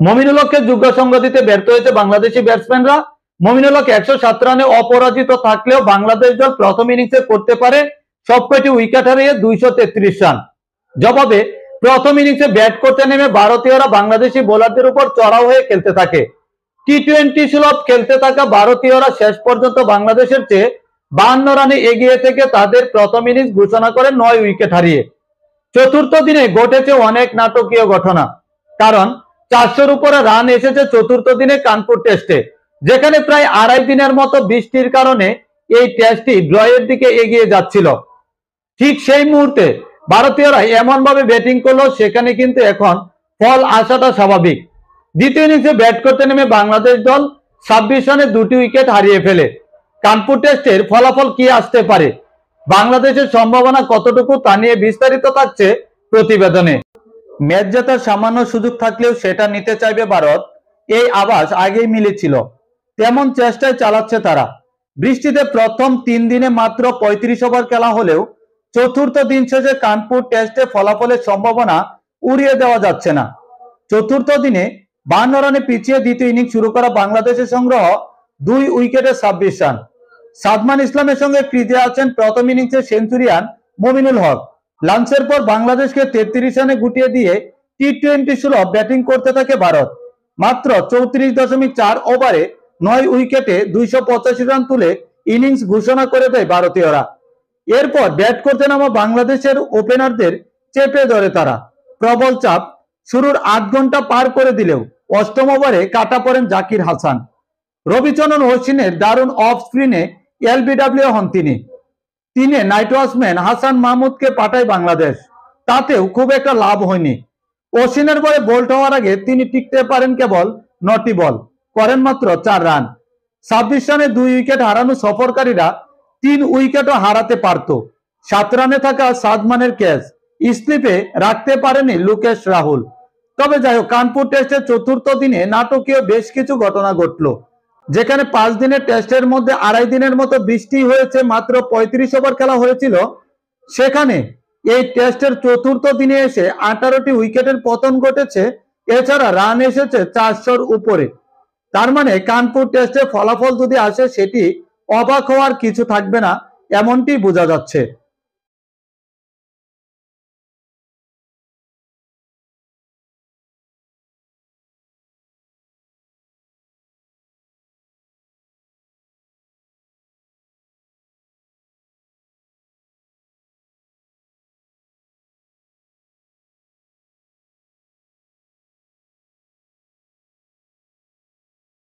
মমিনুল হককে যোগ্য সঙ্গ দিতে ব্যর্থ হয়েছে বাংলাদেশি ব্যাটসম্যানরা। মমিনুল হক 107 রানে অপরাজিত থাকলেও বাংলাদেশ দল প্রথম ইনিংসে করতে পারে সবকটি উইকেট হারিয়ে 233 রান। জবাবে প্রথম ইনিংসে ব্যাট করতে নেমে ভারতীয়রা বাংলাদেশি বোলারদের উপর চড়াও হয়ে খেলতে থাকে। টি-20 সুলভ খেলতে থাকা ভারতীয়রা শেষ পর্যন্ত বাংলাদেশের চেয়ে 52 রানে এগিয়ে থেকে তাদের প্রথম ইনিংস ঘোষণা করে 9 উইকেট হারিয়ে। চতুর্থ দিনে ঘটেছে অনেক নাটকীয় ঘটনা, কারণ 400-র উপরে রান এসেছে চতুর্থ দিনে কানপুর টেস্টে, যেখানে প্রায় আড়াই দিনের মতো বৃষ্টির কারণে এই টেস্টটি ড্রয়ের দিকে এগিয়ে যাচ্ছিল। ঠিক সেই মুহূর্তে ভারতীয়রা এমন ভাবে ব্যাটিং করলো, সেখানে কিন্তু এখন ফল আসাটা স্বাভাবিক। দ্বিতীয় ইনিংসে ব্যাট করতে নেমে বাংলাদেশ দল 26 রানে 2টি উইকেট হারিয়ে ফেলে। কানপুর টেস্টের ফলাফল কি আসতে পারে, বাংলাদেশের সম্ভাবনা কতটুকু, তা নিয়ে বিস্তারিত থাকছে প্রতিবেদনে। ম্যাচ জেতার সামান্য সুযোগ থাকলেও সেটা নিতে চাইবে ভারত, এই আভাস আগেই মিলেছিল। তেমন চেষ্টায় চালাচ্ছে তারা। বৃষ্টিতে প্রথম 3 দিনে মাত্র 35 ওভার খেলা হলেও চতুর্থ দিন শেষে কানপুর টেস্টে ফলাফলের সম্ভাবনা উড়িয়ে দেওয়া যাচ্ছে না। চতুর্থ দিনে 52 রানে পিছিয়ে দ্বিতীয় ইনিংস শুরু করা বাংলাদেশের সংগ্রহ 2 উইকেটে 26 রান। সাদমান ইসলামের সঙ্গে ক্রিজে আছেন প্রথম ইনিংসে সেঞ্চুরিয়ান মমিনুল হক। লাঞ্চের পর বাংলাদেশকে 33 রানে গুটিয়ে দিয়ে টি-20 সুলভ ব্যাটিং করতে থাকে ভারত। মাত্র 34.4 ওভারে 9 উইকেটে 285 রান তুলে ইনিংস ঘোষণা করে দেয় ভারতীয়রা। এরপর ব্যাট করতে নামা বাংলাদেশের ওপেনারদের চেপে ধরে তারা। প্রবল চাপ শুরুর 8 ঘন্টা পার করে দিলেও অষ্টম ওভারে কাটা পড়েন জাকির হাসান। রবিচন্দ্রন অশ্বিনের দারুণ অফ স্পিনে এলবিডব্লিউ হন তিনি। নাইট ওয়াচম্যান হাসান মাহমুদকে পাঠায় বাংলাদেশ, তাতেও খুব একটা লাভ হয়নি। অশ্বিনের বলে বোল্ড হওয়ার আগে তিনি টিকতে পারেন কেবল 9টি বল, করেন মাত্র 4 রান। 26 রানে 2 উইকেট হারানো সফরকারীরা 3 উইকেটও হারাতে পারত। 7 রানে থাকা সাদমানের ক্যাচ স্লিপে রাখতে পারেনি লুকেশ রাহুল। তবে যাই হোক, কানপুর টেস্টের চতুর্থ দিনে নাটকীয় বেশ কিছু ঘটনা ঘটল, যেখানে 5 দিনের টেস্টের মধ্যে আড়াই দিনের মতো বৃষ্টি হয়েছে, মাত্র 35 ওভার খেলা হয়েছিল। সেখানে এই টেস্টের চতুর্থ দিনে এসে 18টি উইকেটের পতন ঘটেছে। এছাড়া রান এসেছে 400-র উপরে। তার মানে কানপুর টেস্টের ফলাফল যদি আসে, সেটি অবাক হওয়ার কিছু থাকবে না, এমনটি বোঝা যাচ্ছে।